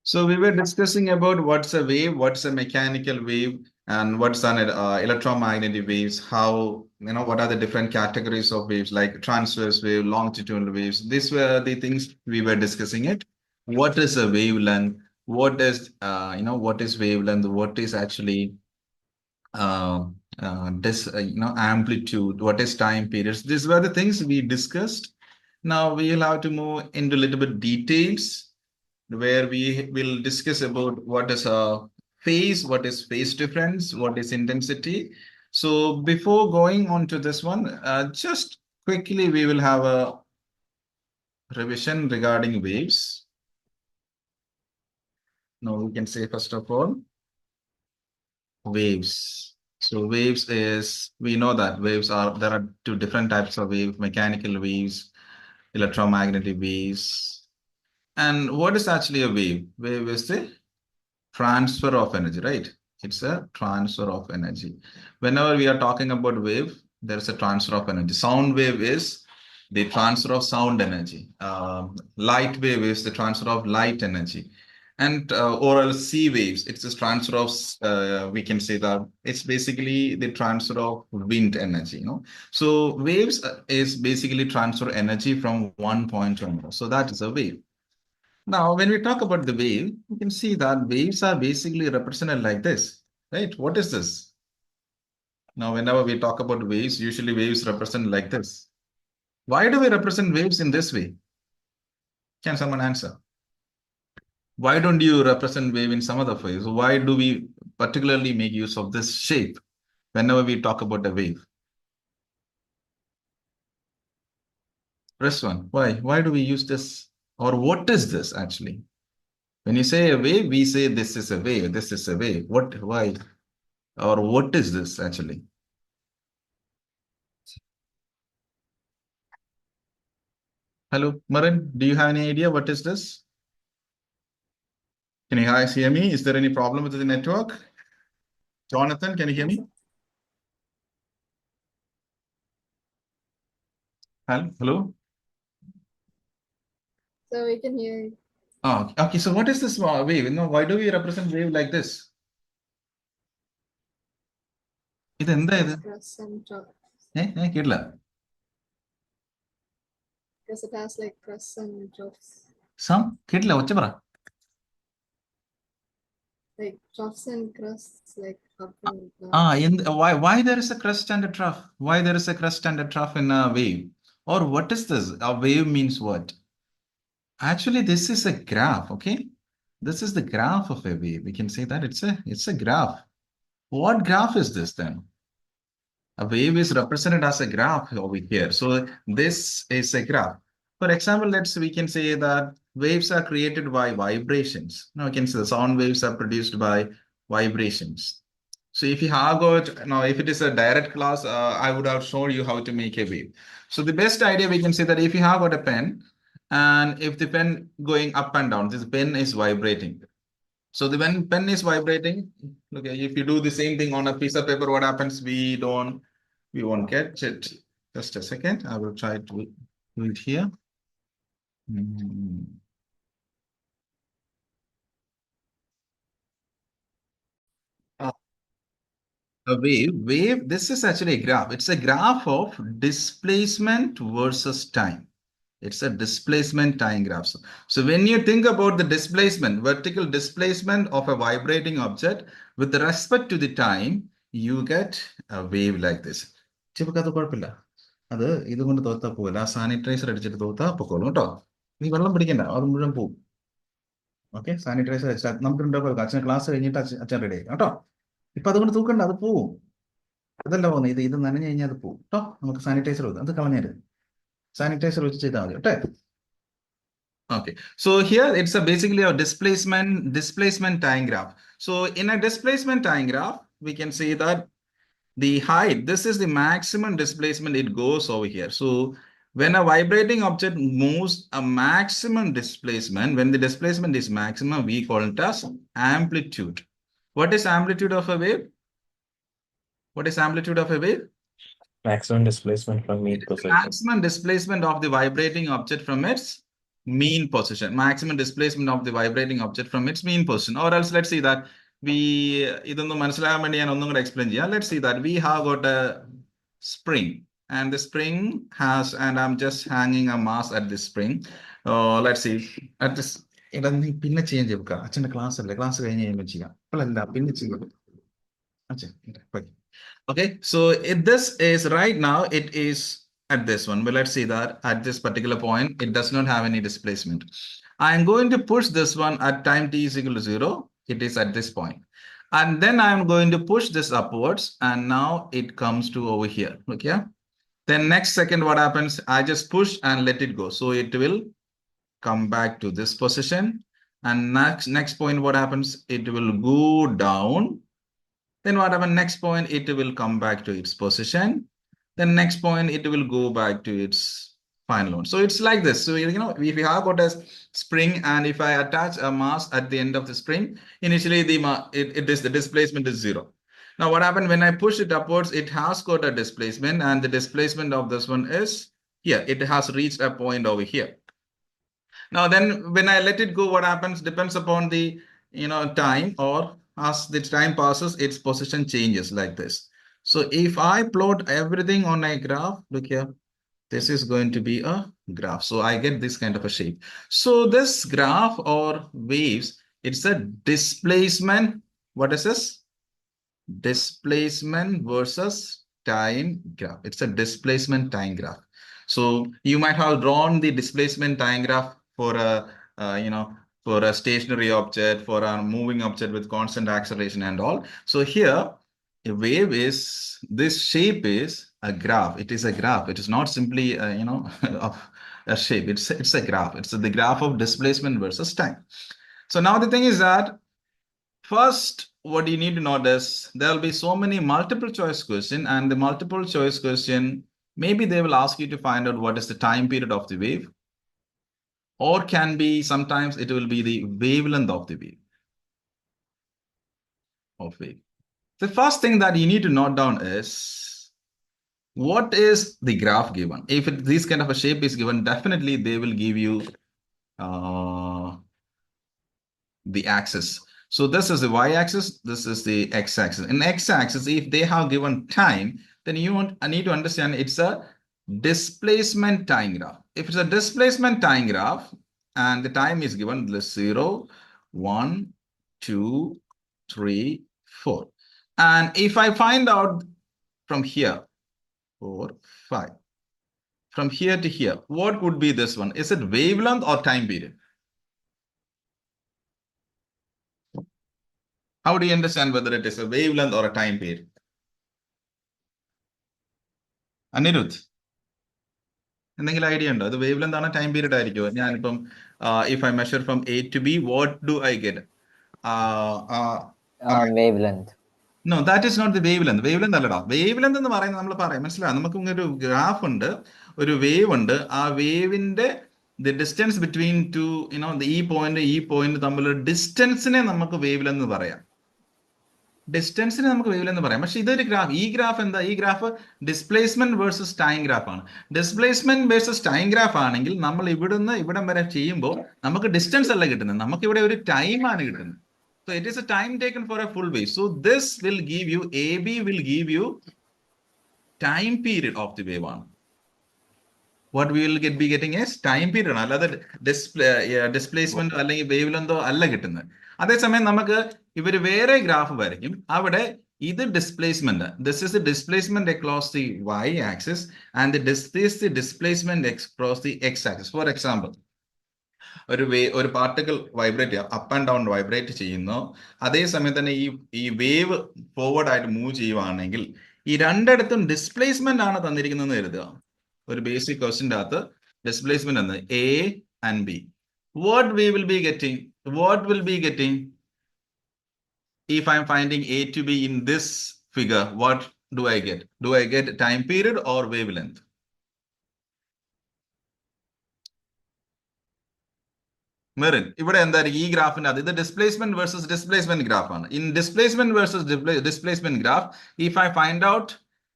So we were discussing about what's a wave, what's a mechanical wave, and what's an electromagnetic waves. How what are the different categories of waves like transverse wave, longitudinal waves. These were the things we were discussing it. What is a wavelength? What is what is wavelength? What is actually this amplitude? What is time periods? These were the things we discussed. Now we'll have to move into a little bit details where we will discuss about what is a phase, what is phase difference, what is intensity. So before going on to this one, just quickly we will have a revision regarding waves. Now we can say first of all, waves. So waves is, we know that there are two different types of waves, mechanical waves, electromagnetic waves. And what is actually a wave? Wave is the transfer of energy, right? It's a transfer of energy. Whenever we are talking about wave, there's a transfer of energy. Sound wave is the transfer of sound energy. Light wave is the transfer of light energy. And or else sea waves, it's a transfer of, we can say that it's basically the transfer of wind energy, So waves is basically transfer energy from one point to another. So that is a wave. Now, when we talk about the wave, you can see that waves are basically represented like this, right? What is this? Now, whenever we talk about waves, usually waves represent like this. Why do we represent waves in this way? Can someone answer? Why don't you represent wave in some other way? So why do we particularly make use of this shape whenever we talk about a wave? Press one. Why? Why do we use this? Or what is this actually? When you say a wave, we say this is a wave, this is a wave. What, why? Or what is this actually? Hello, Marin, do you have any idea what is this? Can you guys hear me? Is there any problem with the network? Jonathan, can you hear me? Hello? So we can hear you. Oh, okay. So what is this wave? Why do we represent wave like this? ഇത് എന്താ ഇത്? Crust and drops. കേട്ടില്ല. Because it has like crusts and drops. കേട്ടില്ല, ഒച്ച പറ. Like troughs and crusts, like up and down. Why there is a crust and a trough? Why there is a crust and a trough in a wave? Or what is this? A wave means what? Actually, this is a graph, okay? This is the graph of a wave. We can say that it's a graph. What graph is this then? A wave is represented as a graph over here. So this is a graph. For example, we can say that waves are created by vibrations. Now we can say the sound waves are produced by vibrations. So if you have got, now if it is a direct class, I would have shown you how to make a wave. So the best idea, we can say that if you have got a pen, and if the pen going up and down, this pen is vibrating. So when pen is vibrating, okay, if you do the same thing on a piece of paper, what happens? We won't get it. Just a second. I will try to do it here. A wave, this is actually a graph. It's a graph of displacement versus time. It's a displacement time graph. So when you think about the displacement, vertical displacement of a vibrating object with respect to the time, you get a wave like this. ചിപ്പക്കകത്ത് കുഴപ്പമില്ല, അത് ഇതുകൊണ്ട് തോത്താ പോകില്ല. ആ sanitiser അടിച്ചിട്ട് തോത്താ പൊക്കോളും കേട്ടോ. നീ വെള്ളം പിടിക്കണ്ട, അത് മുഴുവൻ പോകും. ഓക്കെ, സാനിറ്റൈസർ അടിച്ചാൽ നമുക്കുണ്ടോ അച്ഛൻ ക്ലാസ് കഴിഞ്ഞിട്ട് അച്ഛൻ റെഡി ആയി കേട്ടോ. ഇപ്പൊ അതുകൊണ്ട് തൂക്കണ്ട, അത് പോവും. അതല്ല പോകുന്നത്, ഇത് നനഞ്ഞു കഴിഞ്ഞാൽ അത് പോകും കേട്ടോ. നമുക്ക് സാനിറ്റൈസർ അത് കളഞ്ഞേര്, സാനിറ്റൈസർ വെച്ച് ചെയ്താൽ മതി കേട്ടോ. Okay, so here it's basically a displacement time graph. So in a displacement time graph, we can say that the height, this is the maximum displacement, it goes over here. So when a vibrating object moves a maximum displacement, when the displacement is maximum, we call it as amplitude. What is amplitude of a wave? What is amplitude of a wave? Maximum displacement from each position. Maximum displacement of the vibrating object from its mean position, maximum displacement of the vibrating object from its mean position. Or else let's see that let's see that we have got a spring, and the spring has, and I'm just hanging a mass at this spring. Let's see at this. പിന്നെ ചെയ്യാൻ ചെയ്യുക അച്ഛൻ്റെ class അല്ലേ, class കഴിഞ്ഞ് കഴിയുമ്പോൾ ചെയ്യാം, അപ്പോഴല്ല പിന്നെ ചെയ്യുക അച്ഛൻ. Okay, so this is right now, it is at this one. Well, let's see that at this particular point, it does not have any displacement. I am going to push this one at time t is equal to 0. It is at this point. And then I am going to push this upwards, and now it comes to over here. Okay. Then next second, what happens? I just push and let it go. So it will come back to this position. And next point, what happens? It will go down. Then what happens? Next point, it will come back to its position. Then next point, it will go back to its final one. So it's like this. So, if you have got a spring, and if I attach a mass at the end of the spring, initially the displacement is 0. Now what happened when I push it upwards, it has got a displacement, and the displacement of this one is here. It has reached a point over here. Now then when I let it go, what happens depends upon the time, or as the time passes, its position changes like this. So if I plot everything on a graph, look here, this is going to be a graph. So I get this kind of a shape. So this graph or waves, it's a displacement. What is this? Displacement versus time graph. It's a displacement time graph. So you might have drawn the displacement time graph for for a stationary object, for a moving object with constant acceleration and all. So here, a wave is, this shape is a graph. It is a graph. It is not simply of a shape. It's a graph. It's the graph of displacement versus time. So now the thing is that first, what you need to notice, there will be so many multiple choice question, and the multiple choice question, maybe they will ask you to find out what is the time period of the wave, or can be sometimes it will be the wavelength of the wave. The first thing that you need to note down is, what is the graph given? If this kind of a shape is given, definitely they will give you the axis. So this is the y-axis, this is the x-axis. In x-axis, if they have given time, then I need to understand it's a displacement time graph. If it's a displacement time graph, and the time is given 0, 1, 2, 3, 4. And if I find out from here, 4, 5, from here to here, what would be this one? Is it wavelength or time period? How do you understand whether it is a wavelength or a time period? Anirudh, എന്തെങ്കിലും idea ഉണ്ടോ? അത് wavelength ആണ്, time period ആയിരിക്കുമോ? ഞാനിപ്പം if I measure from A to B, what do I get? Wavelength. No, that is not the wavelength. Wavelength അല്ലടാ. Wavelength എന്ന് പറയുന്നത് നമ്മൾ പറയാം, മനസ്സിലാവും. നമുക്ക് ഇങ്ങനെ ഒരു ഗ്രാഫ് ഉണ്ട്, ഒരു വേവ് ഉണ്ട്. ആ വേവിന്റെ the distance between two, ഈ പോയിന്റ് തമ്മിലുള്ള ഡിസ്റ്റൻസിനെ നമുക്ക് വേവ്ലെങ്ത് എന്ന് പറയാം. ഡിസ്റ്റൻസിനെ നമുക്ക് വേവ്ലെങ്ത് എന്ന് പറയാം. പക്ഷെ ഇതൊരു ഗ്രാഫ്, ഈ ഗ്രാഫ് എന്താ? ഈ graph displacement versus time graph ആണ്. ഡിസ്പ്ലേസ്മെന്റ് വേഴ്സസ് ടൈം ഗ്രാഫ് ആണെങ്കിൽ നമ്മൾ ഇവിടുന്ന് ഇവിടം വരെ ചെയ്യുമ്പോൾ നമുക്ക് ഡിസ്റ്റൻസ് അല്ല കിട്ടുന്നത്, നമുക്ക് ഇവിടെ ഒരു ടൈം ആണ് കിട്ടുന്നത്. So it is a time taken for a full wave. So this will give you, AB will give you time period of the wave on. What we will be getting is time period. അല്ലാതെ displacement അല്ലെങ്കിൽ വേവ്ലെന്തോ അല്ല കിട്ടുന്നത്. അതേസമയം നമുക്ക് ഇവർ വേറെ graph വരയ്ക്കും, അവിടെ ഇത് displacement, this is the displacement across the y axis and this is the displacement across the x axis. For example, ഒരു പാർട്ടിക്കിൾ വൈബ്രേറ്റ് ചെയ്യാം, അപ്പ് ആൻഡ് ഡൗൺ വൈബ്രേറ്റ് ചെയ്യുന്നു. അതേസമയം തന്നെ ഈ വേവ് ഫോർവേഡ് ആയിട്ട് മൂവ് ചെയ്യുവാണെങ്കിൽ ഈ രണ്ടിടത്തും ഡിസ്പ്ലേസ്മെന്റ് ആണ് തന്നിരിക്കുന്നത് കരുതുക. ഒരു ബേസിക് ക്വസ്റ്റിന്റെ അകത്ത് ഡിസ്പ്ലേസ്മെന്റ് എന്ന് A and B. What we will be getting? What will be getting if I'm finding A to B in this figure? What do I get? Do I get time period or wavelength? Merin, ഇവിടെ എന്തായിരിക്കും ഈ ഗ്രാഫിന്റെ അത്? ഇത് displacement versus displacement graph ആണ്. In displacement versus displacement graph, if I find out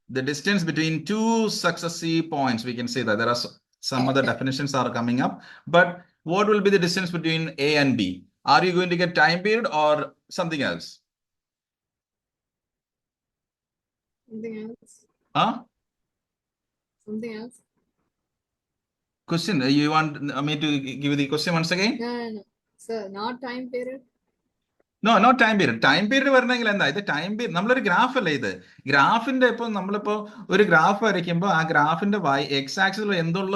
the distance between two successive points, we can say that there are some other definitions are coming up, but what will be the distance between A and B? Are you going to get time period or something else? Something else. Huh? Something else. Question, you want me to give you the question once again? No. Sir, not time period. No, not time period. Time period വരണമെങ്കിൽ എന്താ ഇത് time period നമ്മളൊരു graph അല്ലേ ഇത് ഗ്രാഫിന്റെ ഇപ്പൊ നമ്മളിപ്പോ ഒരു ഗ്രാഫ് വരയ്ക്കുമ്പോൾ ആ ഗ്രാഫിന്റെ എക്സ് ആക്സിൽ എന്തുള്ള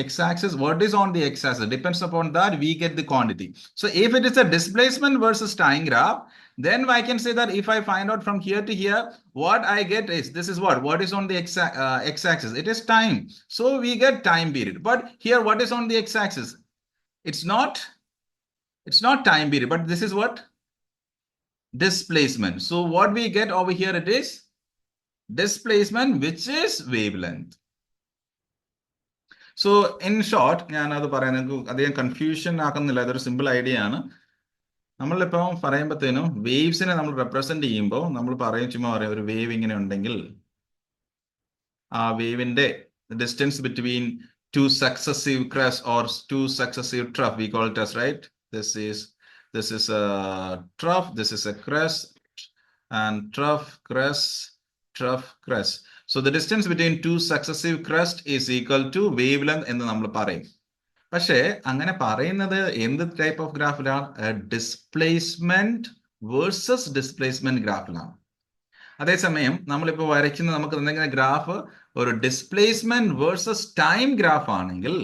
X axis what is on the X axis depends upon that we get the quantity so if it is a displacement versus time graph then I can say that if I find out from here to here what I get is this is what is on the x axis, it is time, so we get time period. But here what is on the x axis? It's not time period, but this is what displacement. So what we get over here, it is displacement, which is wavelength. So in short, ഞാൻ അത് പറയുന്നത് അധികം confusion ആക്കുന്നില്ല, ഇതൊരു simple idea ആണ്. നമ്മളിപ്പം പറയുമ്പോഴത്തേനും waves നമ്മൾ represent ചെയ്യുമ്പോൾ നമ്മൾ പറയും ചുമ്മാ പറയാം ഒരു വേവ് ഇങ്ങനെ ഉണ്ടെങ്കിൽ ആ വേവിന്റെ distance between two successive crest or to successive trough we call it as, right? This is a trough, this is a crest, and trough, crest. So the distance between two successive crests is equal to wavelength എന്ന് നമ്മൾ പറയും. പക്ഷേ അങ്ങനെ പറയുന്നത് എന്ത് type of ഗ്രാഫിലാണ്? Displacement versus displacement ഗ്രാഫിലാണ്. അതേസമയം നമ്മളിപ്പോൾ വരയ്ക്കുന്ന നമുക്ക് എന്തെങ്കിലും ഗ്രാഫ് ഒരു ഡിസ്പ്ലേസ്മെന്റ് വേഴ്സസ് ടൈം ഗ്രാഫ് ആണെങ്കിൽ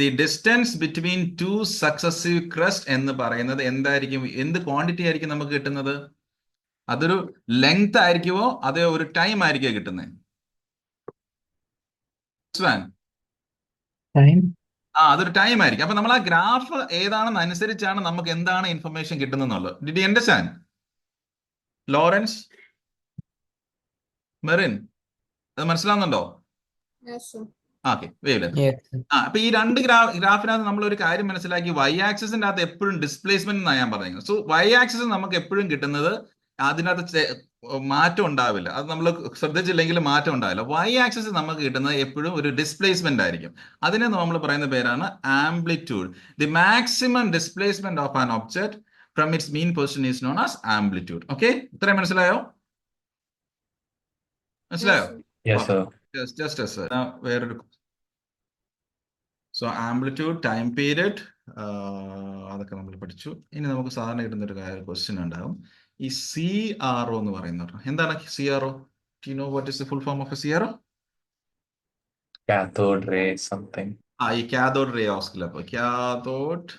the distance between two successive crest എന്ന് പറയുന്നത് എന്തായിരിക്കും? എന്ത് ക്വാണ്ടിറ്റി ആയിരിക്കും നമുക്ക് കിട്ടുന്നത്? അതൊരു ലെങ്ത് ആയിരിക്കുമോ അതോ ഒരു ടൈം ആയിരിക്കുമോ കിട്ടുന്നത്? അതൊരു ടൈം ആയിരിക്കും. അപ്പൊ നമ്മൾ ആ ഗ്രാഫ് ഏതാണെന്ന് അനുസരിച്ചാണ് നമുക്ക് എന്താണ് ഇൻഫർമേഷൻ കിട്ടുന്നത്. Did you understand? Lawrence, Merin, അത് മനസ്സിലാവുന്നുണ്ടോ? ഓക്കെ, അപ്പൊ ഈ രണ്ട് ഗ്രാഫിനകത്ത് നമ്മൾ ഒരു കാര്യം മനസ്സിലാക്കി, വൈ ആക്സിസിന്റെ അകത്ത് എപ്പോഴും ഡിസ്പ്ലേസ്മെന്റ് എന്നാണ് ഞാൻ പറഞ്ഞത്. സോ വൈ ആക്സിസ് നമുക്ക് എപ്പോഴും കിട്ടുന്നത് അതിനകത്ത് മാറ്റം ഉണ്ടാവില്ല. അത് നമ്മൾ ശ്രദ്ധിച്ചില്ലെങ്കിൽ മാറ്റം ഉണ്ടാവില്ല. വൈ ആക്സിസ് നമുക്ക് കിട്ടുന്നത് എപ്പോഴും ഒരു ഡിസ്പ്ലേസ്മെന്റ് ആയിരിക്കും. അതിനെ നമ്മൾ പറയുന്ന പേരാണ് amplitude. The maximum displacement of an object from it's mean position is known as amplitude. Okay, ഇത്രയും മനസ്സിലായോ? വേറൊരു സോ ആംപ്ലിറ്റ്യൂഡ്, ടൈം പീരിയഡ്, അതൊക്കെ നമ്മൾ പഠിച്ചു. ഇനി നമുക്ക് സാധാരണ കിട്ടുന്ന ഒരു ക്വസ്റ്റ്യൻ ഉണ്ടാകും. ഈ CRO എന്ന് പറയുന്നത് എന്താണ്? CRO, do you know what is the full form of a CRO? Cathode ray something. ഈ cathode ray oscilloscope. Cathode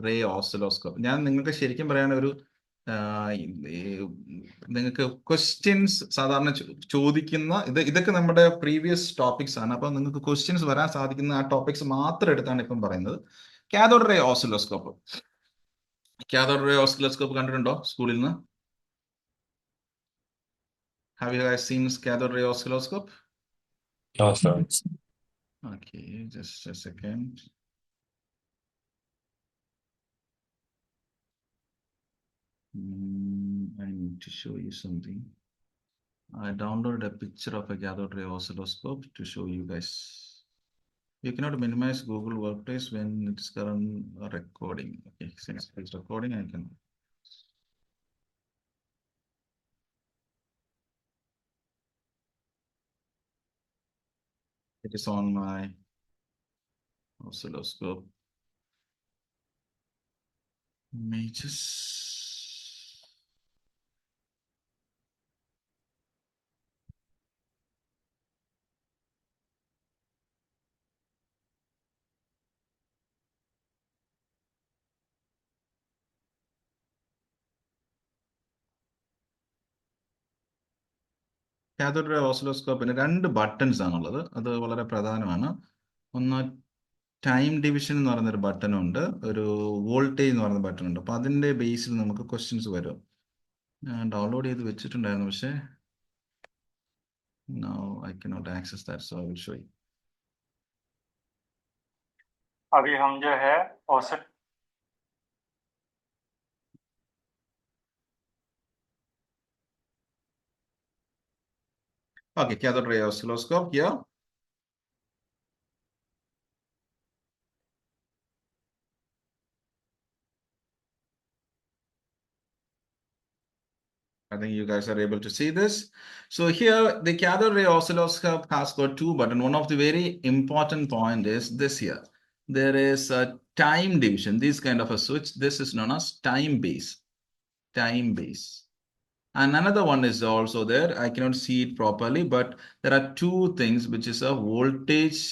ray oscilloscope. ഞാൻ നിങ്ങൾക്ക് ശരിക്കും പറയാൻ ഒരു നിങ്ങൾക്ക് ക്വസ്റ്റ്യൻസ് സാധാരണ ചോദിക്കുന്ന ഇതൊക്കെ നമ്മുടെ പ്രീവിയസ് ടോപ്പിക്സ് ആണ്. അപ്പൊ നിങ്ങൾക്ക് ക്വസ്റ്റ്യൻസ് വരാൻ സാധിക്കുന്ന ആ ടോപ്പിക്സ് മാത്രം എടുത്താണ് ഇപ്പം പറയുന്നത്. Cathode ray oscilloscope. Cathode ray oscilloscope കണ്ടിട്ടുണ്ടോ സ്കൂളിൽ നിന്ന്? Have you guys seen cathode ray oscilloscope? No, sir. Okay, just a second. I need to show you something. I downloaded a picture of a cathode ray oscilloscope to show you guys. You cannot minimize Google Workspace when it's current recording. Okay, since it's recording, I can. It is on my oscilloscope. Images. Cathode ray ഓസിലോസ്കോപ്പിന് 2 buttons ആണുള്ളത്. അത് വളരെ പ്രധാനമാണ്. ഒന്ന് time division എന്ന് പറയുന്ന ഒരു button ഉണ്ട്, ഒരു വോൾട്ടേജ് എന്ന് പറയുന്ന ബട്ടൺ ഉണ്ട്. അപ്പൊ അതിന്റെ ബേസിൽ നമുക്ക് ക്വസ്റ്റ്യൻസ് വരും. ഞാൻ ഡൗൺലോഡ് ചെയ്ത് വെച്ചിട്ടുണ്ടായിരുന്നു, പക്ഷേ now I cannot access that, so I will show you. अभी हम जो है औसत Okay, cathode ray oscilloscope here. I think you guys are able to see this. So here the cathode ray oscilloscope has got two buttons. One of the very important point is this here. There is a time division, this kind of a switch. This is known as time base. Time base. And another one is also there. I cannot see it properly, but there are two things, which is a voltage.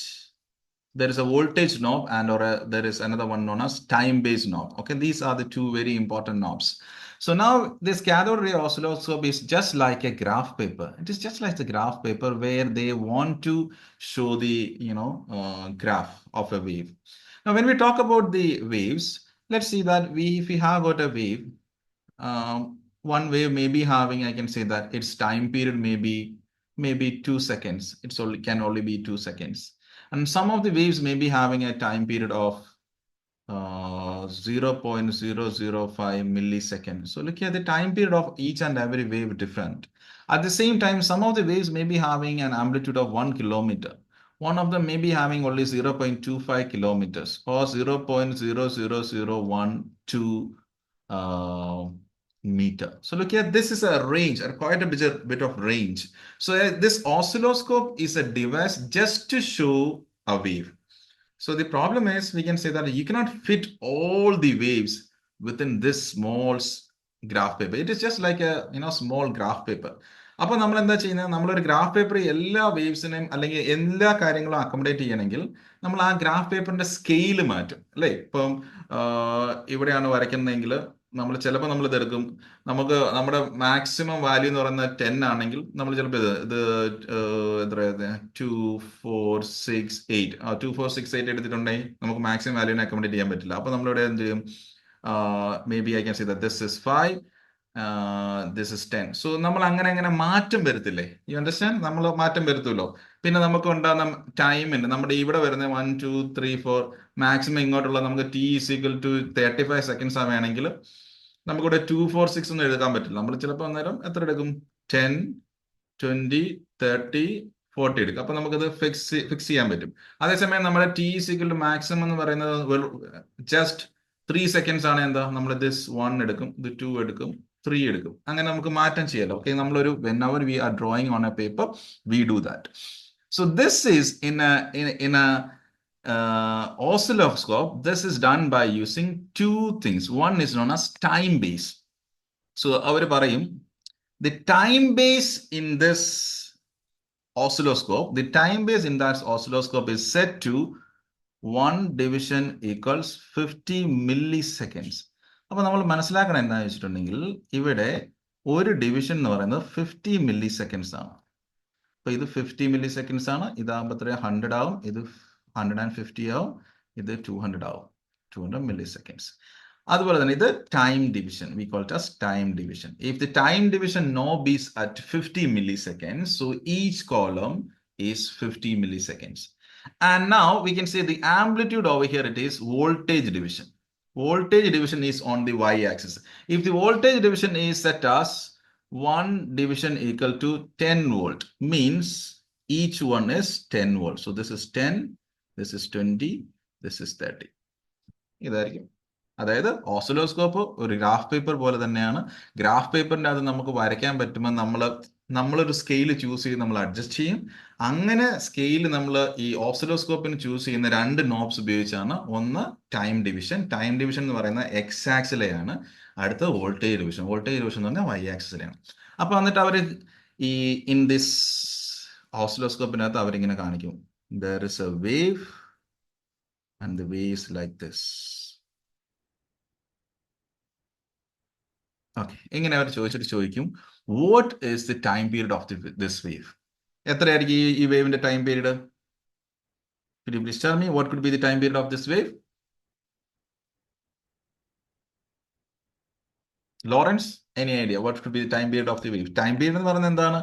There is a voltage knob and there is another one known as time base knob. Okay, these are the two very important knobs. So now this cathode ray oscilloscope is just like a graph paper. It is just like the graph paper where they want to show the, graph of a wave. Now, when we talk about the waves, let's see that if we have got a wave, one wave may be having, I can say that its time period maybe 2 seconds. Can only be 2 seconds. And some of the waves may be having a time period of 0.005 milliseconds. So look here, the time period of each and every wave different. At the same time, some of the waves may be having an amplitude of 1 kilometer. One of them may be having only 0.25 kilometers or 0.00012 meter. So look here, this is a range, quite a bit of range. So this oscilloscope is a device just to show a wave. So the problem is, we can say that you cannot fit all the waves within this small graph paper. It is just like a small graph paper. അപ്പോൾ നമ്മൾ എന്താ ചെയ്യുന്നത്, നമ്മളൊരു graph paper എല്ലാ വേവ്സിനെയും അല്ലെങ്കിൽ എല്ലാ കാര്യങ്ങളും accommodate ചെയ്യണമെങ്കിൽ നമ്മൾ ആ ഗ്രാഫ് പേപ്പറിന്റെ സ്കെയിൽ മാറ്റും അല്ലേ. ഇപ്പം ഇവിടെയാണ് വരയ്ക്കുന്നതെങ്കിൽ നമ്മൾ ചിലപ്പോൾ നമ്മൾ ഇതെടുക്കും, നമുക്ക് നമ്മുടെ മാക്സിമം വാല്യൂ എന്ന് പറയുന്നത് 10 ആണെങ്കിൽ നമ്മൾ ചിലപ്പോൾ ഇത് എത്ര 2468 എടുത്തിട്ടുണ്ടെങ്കിൽ നമുക്ക് മാക്സിമം വാല്യൂനെ അക്കോമഡേറ്റ് ചെയ്യാൻ പറ്റില്ല. അപ്പോൾ നമ്മളിവിടെ എന്ത് ചെയ്യും, may be I can say that this is 5, this is 10. So നമ്മൾ അങ്ങനെ മാറ്റം വരുത്തില്ലേ, യു അണ്ടർസ്റ്റാൻഡ്, നമ്മൾ മാറ്റം വരുത്തുമല്ലോ. പിന്നെ നമുക്ക് ഉണ്ടാകുന്ന ടൈമിന് നമ്മുടെ ഇവിടെ വരുന്ന 1 2 3 4 മാക്സിമം ഇങ്ങോട്ടുള്ള നമുക്ക് t = 35 സെക്കൻഡ്സ് ആവുകയാണെങ്കിൽ നമുക്കിവിടെ 246 ഒന്നും എഴുതാൻ പറ്റില്ല. നമ്മൾ ചിലപ്പോൾ അന്നേരം എത്ര എടുക്കും, 10 20 30 40 എടുക്കും. അപ്പൊ നമുക്കത് ഫിക്സ് ചെയ്യാൻ പറ്റും. അതേസമയം നമ്മുടെ t = മാക്സിമം എന്ന് പറയുന്നത് ജസ്റ്റ് 3 സെക്കൻഡ്സ് ആണ്. എന്താ, നമ്മൾ ദിസ് 1 എടുക്കും, ഇത് 2 എടുക്കും, 3 എടുക്കും. അങ്ങനെ നമുക്ക് മാറ്റം ചെയ്യാലോ. ഓക്കെ, നമ്മളൊരു whenever we are drawing on a paper, we do that. So this is in a oscilloscope. This is done by using two things. One is known as time base. So അവർ പറയും, the time base in this oscilloscope, the time base in that oscilloscope is set to 1 division equals 50 milliseconds. അപ്പൊ നമ്മൾ മനസ്സിലാക്കണം എന്താണെന്ന് വെച്ചിട്ടുണ്ടെങ്കിൽ ഇവിടെ ഒരു division എന്ന് പറയുന്നത് 50 milliseconds ആണ്. അപ്പൊ ഇത് 50 milliseconds ആണ്. ഇതാകുമ്പോൾ 100 ആവും, ഇത് 150 ആവും, ഇത് 200 ആവും, 200 milliseconds. അതുപോലെ തന്നെ ഇത് time division, we call it as time division. If the time division knob is at 50 milliseconds, so each column is 50 milliseconds. And now we can say the amplitude over here, it is voltage division. Voltage division is on the y-axis. If the voltage division is set as 1 division equal to 10 volt, means each one is 10 volt. So this is 10, this is 20, this is 30. ഇതായിരിക്കും. അതായത് oscilloscope ഒരു graph paper പോലെ തന്നെയാണ്. Graph പേപ്പറിന്റെ അത് നമുക്ക് വരയ്ക്കാൻ പറ്റുമ്പോൾ നമ്മളൊരു സ്കെയിൽ ചൂസ് ചെയ്ത് നമ്മൾ അഡ്ജസ്റ്റ് ചെയ്യും. അങ്ങനെ സ്കെയിൽ നമ്മൾ ഈ ഓസിലോസ്കോപ്പിന് ചൂസ് ചെയ്യുന്ന 2 നോബ്സ് ഉപയോഗിച്ചാണ്. ഒന്ന് ടൈം ഡിവിഷൻ എന്ന് പറയുന്ന എക്സ് ആക്സിലെയാണ്, അടുത്ത വോൾട്ടേജ് ഡിവിഷൻ എന്ന് പറഞ്ഞാൽ വൈ ആക്സിലെയാണ്. അപ്പൊ എന്നിട്ട് അവർ ഈ ഇൻ ദിസ് ഓസിലോസ്കോപ്പിനകത്ത് അവരിങ്ങനെ കാണിക്കും, there is a wave and the wave is like this. Okay, ഇങ്ങനെ അവർ ചോദിക്കും, what is the time period of this wave? എത്രയായിരിക്കും ഈ വേവിന്റെ time period? Could you please tell me what could be the time period of this wave? Lawrence, any idea what could be the time period of the wave? Time period എന്ന് പറയുന്നത് എന്താണ്?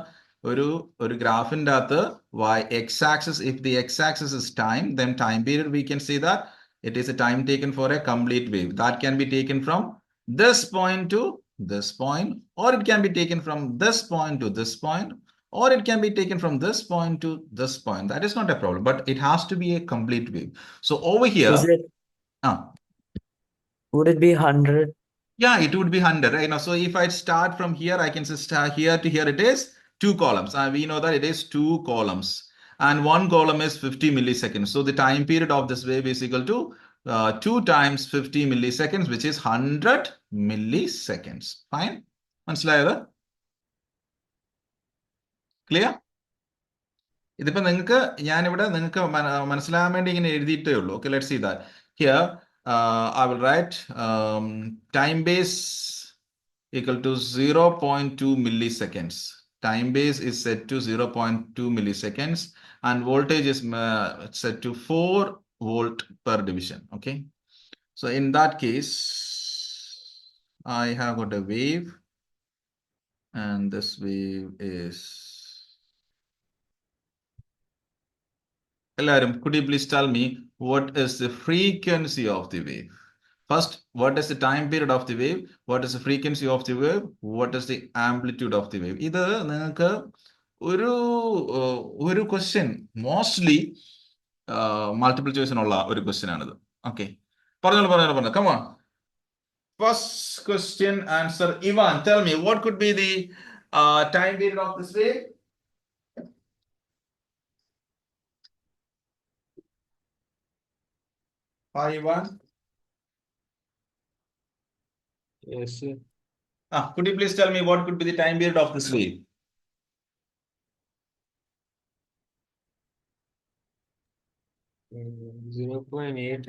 ഒരു ഗ്രാഫിന്റെ അകത്ത് x axis, if the x axis is time, then time period we can say that it is a time taken for a complete wave. That can be taken from this point to this point, or it can be taken from this point to this point, or it can be taken from this point to this point. That is not a problem, but it has to be a complete wave. So over here, Would it be 100 Yeah, it would be 100, right? Now, so if I start from here, I can say start here to here, it is 2 columns. And we know that it is 2 columns. And one column is 50 milliseconds. So the time period of this wave is equal to 2 times 50 milliseconds, which is 100 milliseconds. Fine. മനസ്സിലായത്? Clear? ഇതിപ്പോ നിങ്ങൾക്ക് ഞാനിവിടെ നിങ്ങൾക്ക് മനസ്സിലാകാൻ വേണ്ടി ഇങ്ങനെ എഴുതിയിട്ടേ ഉള്ളൂ. Okay, let's see that. Here, I will write time base equal to 0.2 milliseconds. Time base is set to 0.2 milliseconds and voltage is set to 4 volt per division. Okay. So in that case, I have got a wave and this wave is... Elarum, could you please tell me what is the frequency of the wave? First, what is the time period of the wave? What is the frequency of the wave? What is the amplitude of the wave? ഇത് നിങ്ങൾക്ക് ഒരു question mostly multiple ചോയ്സിനുള്ള ഒരു question ആണിത്. Okay, പറഞ്ഞോളൂ. Come on. First question answer. Ivan, tell me what could be the time period of this wave? Hi, Ivan. Yes, sir. Could you please tell me what could be the time period of this wave? Mm, 0.8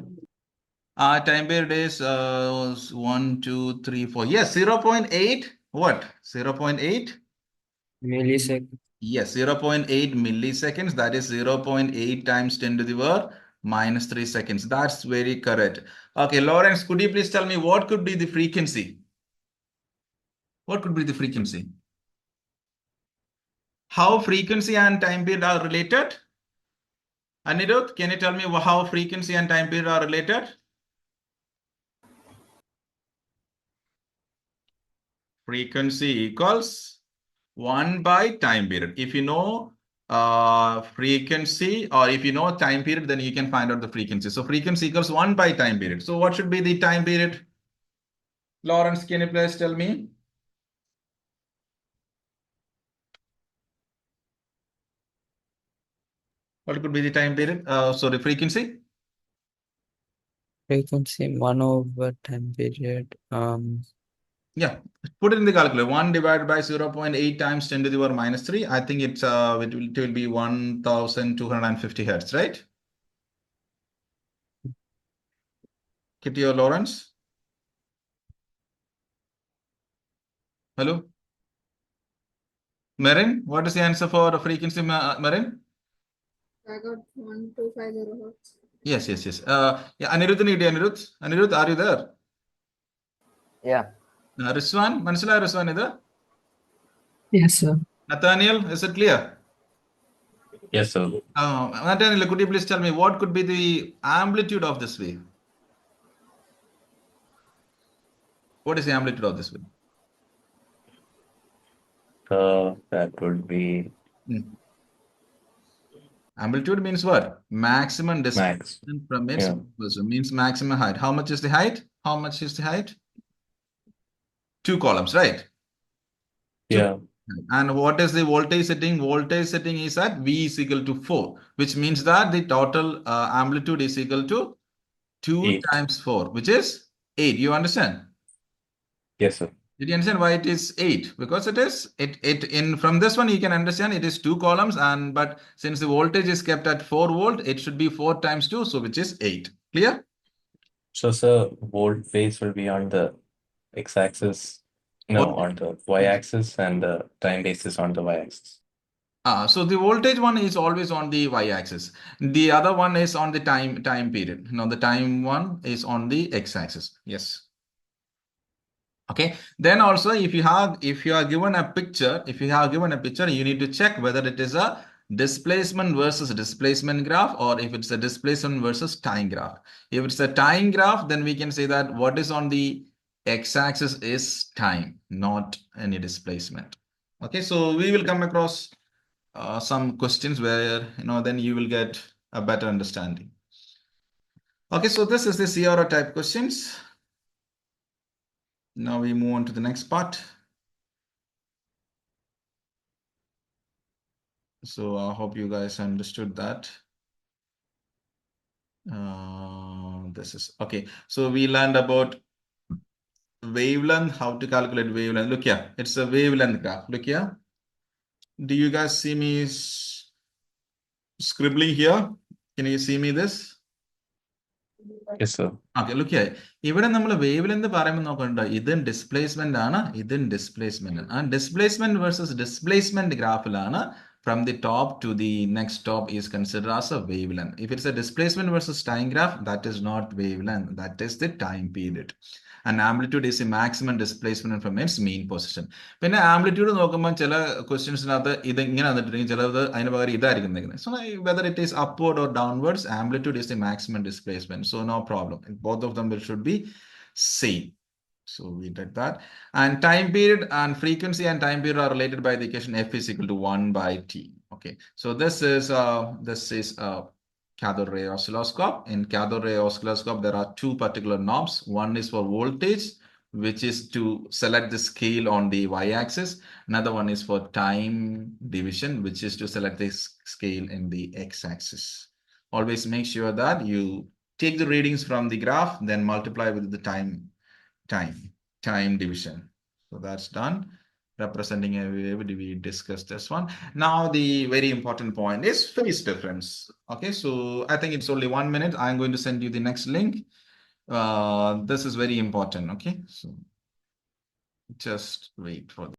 Time period is 1, 2, 3, 4. Yes, 0.8. What? 0.8? millisecond. Yes, 0.8 milliseconds. That is 0.8 times 10 to the power minus 3 seconds. That's very correct. Okay, Lawrence, could you please tell me what could be the frequency? What could be the frequency? How frequency and time period are related? Anirudh, can you tell me how frequency and time period are related? Frequency equals 1 by time period. If you know frequency or if you know time period, then you can find out the frequency. So frequency equals 1 by time period. So what should be the time period? Lawrence, can you please tell me? What could be the time period? Sorry, frequency? Frequency 1 over time period. Yeah, put it in the calculator. 1 divided by 0.8 times 10 to the power minus 3. I think it will be 1250 hertz, right? Kitty or Lawrence? Hello? Marin, what is the answer for the frequency, Marin? I got 1250 hertz. Yes. Yeah, Anirudh, are you there? Yeah. Rizwan, മനസ്സിലായോ Rizwan ഇത്? Yes, sir. Nathaniel, is it clear? Yes, sir. Nathaniel, could you please tell me what could be the amplitude of this wave? What is the amplitude of this wave? That would be Amplitude means what? Maximum max. displacement from its Yeah. position, means maximum height. How much is the height? How much is the height? 2 columns, right? Yeah. And what is the voltage setting? Voltage setting is at V is equal to 4, which means that the total amplitude is equal to 2 8. times 4, which is 8. You understand? Yes, sir. Did you understand why it is 8? Because from this one you can understand it is 2 columns, but since the voltage is kept at 4 volt, it should be 4 times 2, so which is 8. Clear? So, sir, volt base will be on the x-axis. No, What? on the y-axis, and the time base is on the y-axis. So the voltage one is always on the y-axis. The other one is on the time period. No, the time one is on the x-axis. Yes. Okay. Then also, if you are given a picture, you need to check whether it is a displacement versus displacement graph, or if it's a displacement versus time graph. If it's a time graph, then we can say that what is on the x-axis is time, not any displacement. Okay, so we will come across some questions where then you will get a better understanding. Okay, so this is the CRO type questions. Now we move on to the next part. So I hope you guys understood that. This is okay. So we learned about wavelength, how to calculate wavelength. Look here, it's a wavelength graph. Look here. Do you guys see me scribbling here? Can you see me this? Yes, sir. Okay, look here. ഇവിടെ നമ്മൾ wavelength പറയുമ്പോൾ നോക്കണ്ട ഇതും displacement ആണ് ഇതും displacement ആണ് displacement versus displacement ഗ്രാഫിലാണ് from the top to the next top is considered as a wavelength. If it's a displacement versus time graph, that is not wavelength, that is the time period. And amplitude is the maximum displacement from its mean position. പിന്നെ amplitude നോക്കുമ്പോൾ ചില ക്വസ്റ്റ്യൻസിനകത്ത് ഇത് ഇങ്ങനെ വന്നിട്ടുണ്ടെങ്കിൽ ചിലത് അതിന് പകരം ഇതായിരിക്കും നിൽക്കുന്നത്. So whether it is upward or downwards, amplitude is the maximum displacement. So no problem. Both of them should be same. So we did that. And time period and frequency and time period are related by the equation F is equal to 1 by T. Okay. So this is cathode ray oscilloscope. In cathode ray oscilloscope, there are two particular knobs. One is for voltage, which is to select the scale on the y-axis. Another one is for time division, which is to select the scale in the x-axis. Always make sure that you take the readings from the graph, then multiply with the time division. So that's done. Representing a wave, we discussed this one. Now the very important point is phase difference. Okay, so I think it's only 1 minute. I'm going to send you the next link. This is very important. Okay, so just wait for